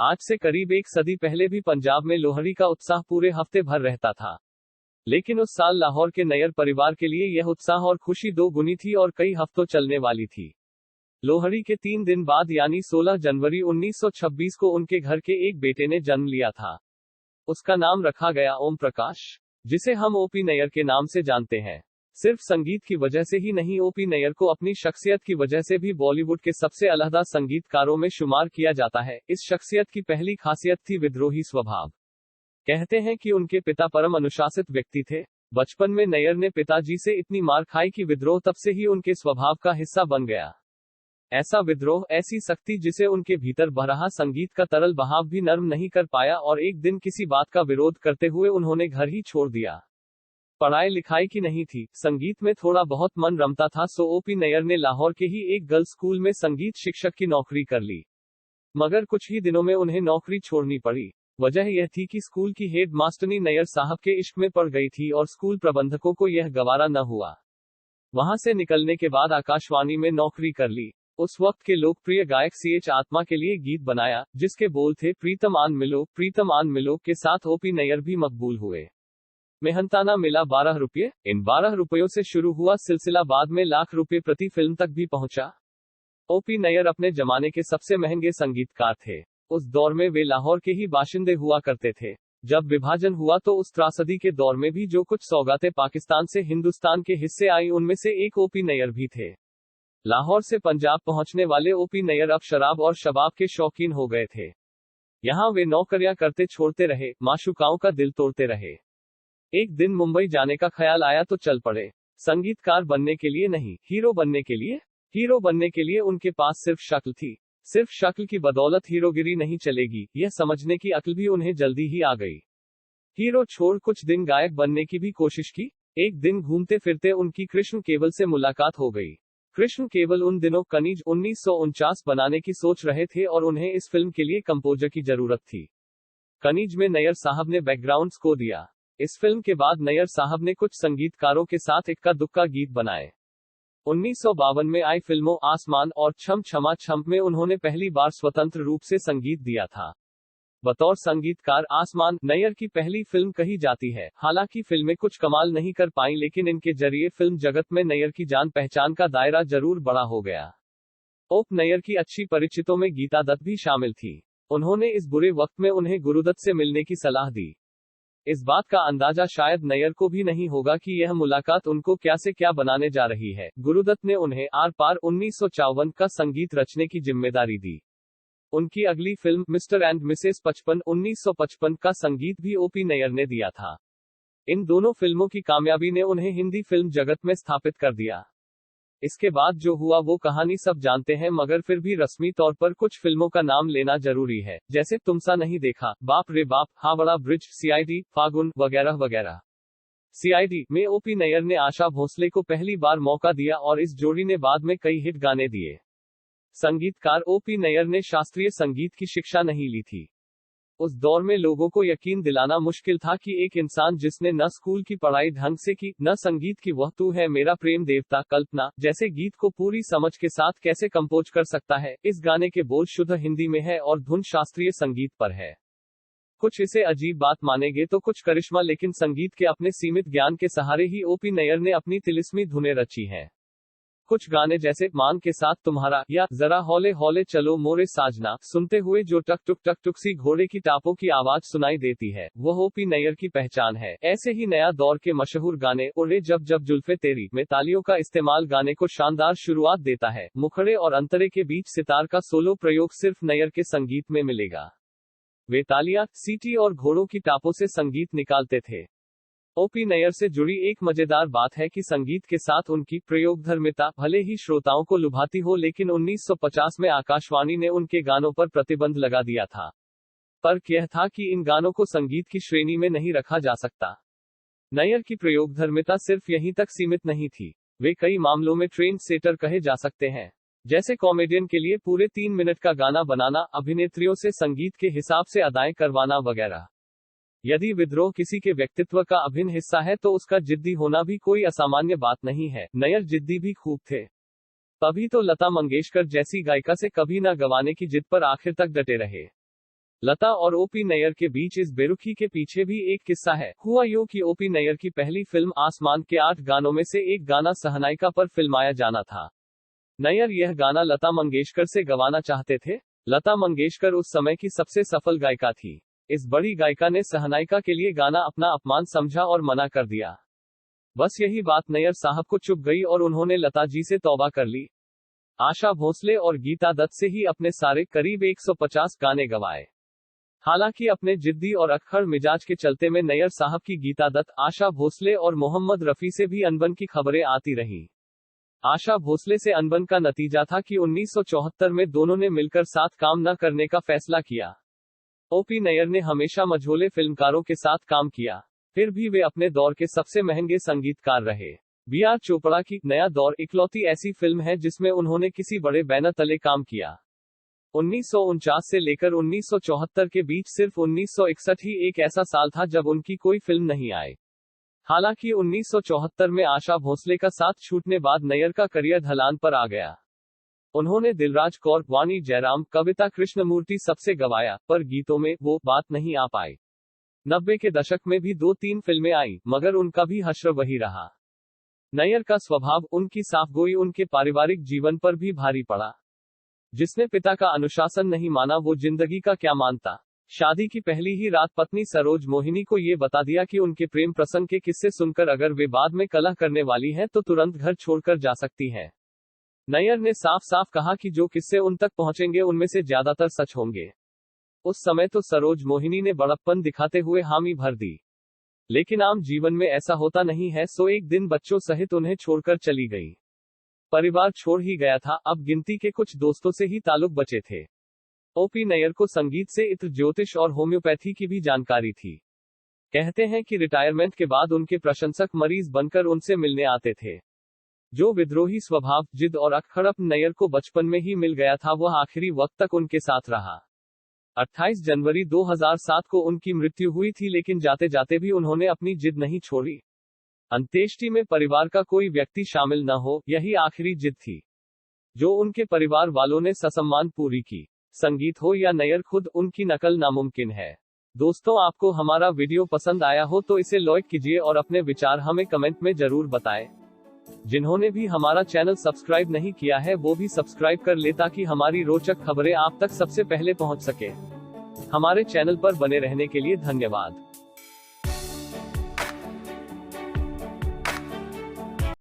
आज से करीब एक सदी पहले भी पंजाब में लोहड़ी का उत्साह पूरे हफ्ते भर रहता था। लेकिन उस साल लाहौर के नैयर परिवार के लिए यह उत्साह और खुशी दो गुनी थी और कई हफ्तों चलने वाली थी। लोहड़ी के 3 दिन बाद यानी 16 जनवरी 1926 को उनके घर के एक बेटे ने जन्म लिया था। उसका नाम रखा गया ओम प्रकाश, जिसे हम ओपी नैयर के नाम से जानते हैं। सिर्फ संगीत की वजह से ही नहीं, ओपी नैयर को अपनी शख्सियत की वजह से भी बॉलीवुड के सबसे अलहदा संगीतकारों में शुमार किया जाता है। इस शख्सियत की पहली खासियत थी विद्रोही स्वभाव। कहते हैं कि उनके पिता परम अनुशासित व्यक्ति थे। बचपन में नैयर ने पिताजी से इतनी मार खाई कि विद्रोह तब से ही उनके स्वभाव का हिस्सा बन गया। ऐसा विद्रोह, ऐसी सख्ती जिसे उनके भीतर बह रहा संगीत का तरल बहाव भी नर्म नहीं कर पाया और एक दिन किसी बात का विरोध करते हुए उन्होंने घर ही छोड़ दिया। पढ़ाई लिखाई की नहीं थी, संगीत में थोड़ा बहुत मन रमता था, सो ओपी नैयर ने लाहौर के ही एक गर्ल्स स्कूल में संगीत शिक्षक की नौकरी कर ली। मगर कुछ ही दिनों में उन्हें नौकरी छोड़नी पड़ी। वजह यह थी कि स्कूल की हेड मास्टरनी नैयर साहब के इश्क में पड़ गई थी और स्कूल प्रबंधकों को यह गवारा न हुआ। वहां से निकलने के बाद आकाशवाणी में नौकरी कर ली। उस वक्त के लोकप्रिय गायक CH आत्मा के लिए गीत बनाया, जिसके बोल थे प्रीतम आन मिलो के साथ ओपी नैयर भी मकबूल हुए। मेहनताना मिला 12 रुपये। इन 12 रुपयों से शुरू हुआ सिलसिला बाद में लाख रुपए प्रति फिल्म तक भी पहुंचा। ओपी नैयर अपने जमाने के सबसे महंगे संगीतकार थे। उस दौर में वे लाहौर के ही बाशिंदे हुआ करते थे। जब विभाजन हुआ तो उस त्रासदी के दौर में भी जो कुछ सौगातें पाकिस्तान से हिंदुस्तान के हिस्से आई, उनमें से एक ओपी नैयर भी थे। लाहौर से पंजाब पहुंचने वाले ओपी नैयर अब शराब और शबाब के शौकीन हो गए थे। यहां वे नौकरियां करते छोड़ते रहे, माशुकाओं का दिल तोड़ते रहे। एक दिन मुंबई जाने का ख्याल आया तो चल पड़े। संगीतकार बनने के लिए नहीं, हीरो बनने के लिए। हीरो बनने के लिए उनके पास सिर्फ शक्ल थी। सिर्फ शक्ल की बदौलत हीरोगिरी नहीं चलेगी, यह समझने की अक्ल भी उन्हें जल्दी ही आ गई। हीरो छोड़ कुछ दिन गायक बनने की भी कोशिश की। एक दिन घूमते फिरते उनकी कृष्ण केवल से मुलाकात हो गई। कृष्ण केवल उन दिनों कनीज 1949 बनाने की सोच रहे थे और उन्हें इस फिल्म के लिए कंपोजर की जरूरत थी। कनीज में नैयर साहब ने बैकग्राउंड स्कोर दिया। इस फिल्म के बाद नैयर साहब ने कुछ संगीतकारों के साथ इक्का दुक्का गीत बनाए। 1952 में आई फिल्मों आसमान और छम छमा छम में उन्होंने पहली बार स्वतंत्र रूप से संगीत दिया था। बतौर संगीतकार आसमान नैयर की पहली फिल्म कही जाती है। हालांकि फिल्में कुछ कमाल नहीं कर पाईं, लेकिन इनके जरिए फिल्म जगत में नैयर की जान पहचान का दायरा जरूर बड़ा हो गया। ओप नैयर की अच्छी परिचितों में गीता दत्त भी शामिल थी। उन्होंने इस बुरे वक्त में उन्हें गुरुदत्त से मिलने की सलाह दी। इस बात का अंदाजा शायद नैयर को भी नहीं होगा कि यह मुलाकात उनको क्या से क्या बनाने जा रही है। गुरुदत्त ने उन्हें आर पार 1954 का संगीत रचने की जिम्मेदारी दी। उनकी अगली फिल्म मिस्टर एंड मिसेस 55 1955 का संगीत भी ओपी नैयर ने दिया था। इन दोनों फिल्मों की कामयाबी ने उन्हें हिंदी फिल्म जगत में स्थापित कर दिया। इसके बाद जो हुआ वो कहानी सब जानते हैं, मगर फिर भी रस्मी तौर पर कुछ फिल्मों का नाम लेना जरूरी है, जैसे तुमसा नहीं देखा, बाप रे बाप, हावड़ा ब्रिज, CID, फागुन वगैरह वगैरह। CID में ओपी नैयर ने आशा भोसले को पहली बार मौका दिया और इस जोड़ी ने बाद में कई हिट गाने दिए। संगीतकार ओपी नैयर ने शास्त्रीय संगीत की शिक्षा नहीं ली थी। उस दौर में लोगों को यकीन दिलाना मुश्किल था कि एक इंसान जिसने न स्कूल की पढ़ाई ढंग से की, न संगीत की वह तू है मेरा प्रेम देवता कल्पना जैसे गीत को पूरी समझ के साथ कैसे कंपोज कर सकता है। इस गाने के बोल शुद्ध हिंदी में है और धुन शास्त्रीय संगीत पर है। कुछ इसे अजीब बात मानेंगे तो कुछ करिश्मा, लेकिन संगीत के अपने सीमित ज्ञान के सहारे ही ओपी नैयर ने अपनी तिलिस्मी धुनें रची हैं। कुछ गाने जैसे मान के साथ तुम्हारा या जरा हौले हौले चलो मोरे साजना सुनते हुए जो टक टुक सी घोड़े की टापों की आवाज सुनाई देती है, वह ओपी नैयर की पहचान है। ऐसे ही नया दौर के मशहूर गाने उड़े जब जब जुल्फे तेरी में तालियों का इस्तेमाल गाने को शानदार शुरुआत देता है। मुखड़े और अंतरे के बीच सितार का सोलो प्रयोग सिर्फ नैयर के संगीत में मिलेगा। वे तालियां, सीटी और घोड़ों की टापों से संगीत निकालते थे। ओपी नैयर से जुड़ी एक मजेदार बात है कि संगीत के साथ उनकी प्रयोगधर्मिता भले ही श्रोताओं को लुभाती हो, लेकिन 1950 में आकाशवाणी ने उनके गानों पर प्रतिबंध लगा दिया था। फर्क यह था कि इन गानों को संगीत की श्रेणी में नहीं रखा जा सकता। नैयर की प्रयोगधर्मिता सिर्फ यहीं तक सीमित नहीं थी, वे कई मामलों में ट्रेंड सेटर कहे जा सकते हैं। जैसे कॉमेडियन के लिए पूरे 3 मिनट का गाना बनाना, अभिनेत्रियों से संगीत के हिसाब से अदाएं करवाना वगैरह। यदि विद्रोह किसी के व्यक्तित्व का अभिन्न हिस्सा है तो उसका जिद्दी होना भी कोई असामान्य बात नहीं है। नैयर जिद्दी भी खूब थे। तभी तो लता मंगेशकर जैसी गायिका से कभी ना गवाने की जिद पर आखिर तक डटे रहे। लता और ओपी नैयर के बीच इस बेरुखी के पीछे भी एक किस्सा है। हुआ यूं कि ओपी नैयर की पहली फिल्म आसमान के 8 गानों में से एक गाना सहनाइका पर फिल्माया जाना था। नैयर यह गाना लता मंगेशकर से गवाना चाहते थे। लता मंगेशकर उस समय की सबसे सफल गायिका थी। इस बड़ी गायिका ने सहनाइका के लिए गाना अपना अपमान समझा और मना कर दिया। बस यही बात नैयर साहब को चुभ गई और उन्होंने लता जी से तौबा कर ली। आशा भोसले और गीता दत्त से ही अपने सारे करीब 150 गाने गवाए। हालांकि अपने जिद्दी और अक्खड़ मिजाज के चलते में नैयर साहब की गीता दत्त, आशा भोसले और मोहम्मद रफी से भी अनबन की खबरें आती रहीं। आशा भोसले से अनबन का नतीजा था कि 1974 में दोनों ने मिलकर साथ काम न करने का फैसला किया। ओपी नैयर ने हमेशा मझोले फिल्मकारों के साथ काम किया, फिर भी वे अपने दौर के सबसे महंगे संगीतकार रहे। बी आर चोपड़ा की नया दौर इकलौती ऐसी फिल्म है जिसमें उन्होंने किसी बड़े बैनर तले काम किया। 1949 से लेकर 1974 के बीच सिर्फ 1961 ही एक ऐसा साल था जब उनकी कोई फिल्म नहीं आई। हालांकि 1974 में आशा भोसले का साथ छूटने बाद नैयर का करियर ढलान पर आ गया। उन्होंने दिलराज कौर, वाणी जयराम, कविता कृष्णमूर्ति सबसे गवाया, पर गीतों में वो बात नहीं आ पाई। 90 के दशक में भी 2-3 फिल्में आई, मगर उनका भी हश्र वही रहा। नैयर का स्वभाव, उनकी साफगोई उनके पारिवारिक जीवन पर भी भारी पड़ा। जिसने पिता का अनुशासन नहीं माना वो जिंदगी का क्या मानता। शादी की पहली ही रात पत्नी सरोज मोहिनी को ये बता दिया कि उनके प्रेम प्रसंग के किस्से सुनकर अगर वे बाद में कलह करने वाली हैं तो तुरंत घर छोड़कर जा सकती हैं। नैयर ने साफ साफ कहा कि जो किस्से उन तक पहुंचेंगे उनमें से ज्यादातर सच होंगे। उस समय तो सरोज मोहिनी ने बड़प्पन दिखाते हुए हामी भर दी, लेकिन आम जीवन में ऐसा होता नहीं है, सो एक दिन बच्चों सहित उन्हें छोड़कर चली गई। परिवार छोड़ ही गया था, अब गिनती के कुछ दोस्तों से ही ताल्लुक बचे थे। ओपी नैयर को संगीत से इत्र, ज्योतिष और होम्योपैथी की भी जानकारी थी। कहते हैं कि रिटायरमेंट के बाद उनके प्रशंसक मरीज बनकर उनसे मिलने आते थे। जो विद्रोही स्वभाव, जिद और अक्खड़पन नैयर को बचपन में ही मिल गया था वह आखिरी वक्त तक उनके साथ रहा। 28 जनवरी 2007 को उनकी मृत्यु हुई थी, लेकिन जाते जाते भी उन्होंने अपनी जिद नहीं छोड़ी। अंत्येष्टि में परिवार का कोई व्यक्ति शामिल न हो, यही आखिरी जिद थी, जो उनके परिवार वालों ने ससम्मान पूरी की। संगीत हो या नैयर खुद, उनकी नकल नामुमकिन है। दोस्तों, आपको हमारा वीडियो पसंद आया हो तो इसे लाइक कीजिए और अपने विचार हमें कमेंट में जरूर बताएं। जिन्होंने भी हमारा चैनल सब्सक्राइब नहीं किया है वो भी सब्सक्राइब कर ले ताकि हमारी रोचक खबरें आप तक सबसे पहले पहुंच सके। हमारे चैनल पर बने रहने के लिए धन्यवाद।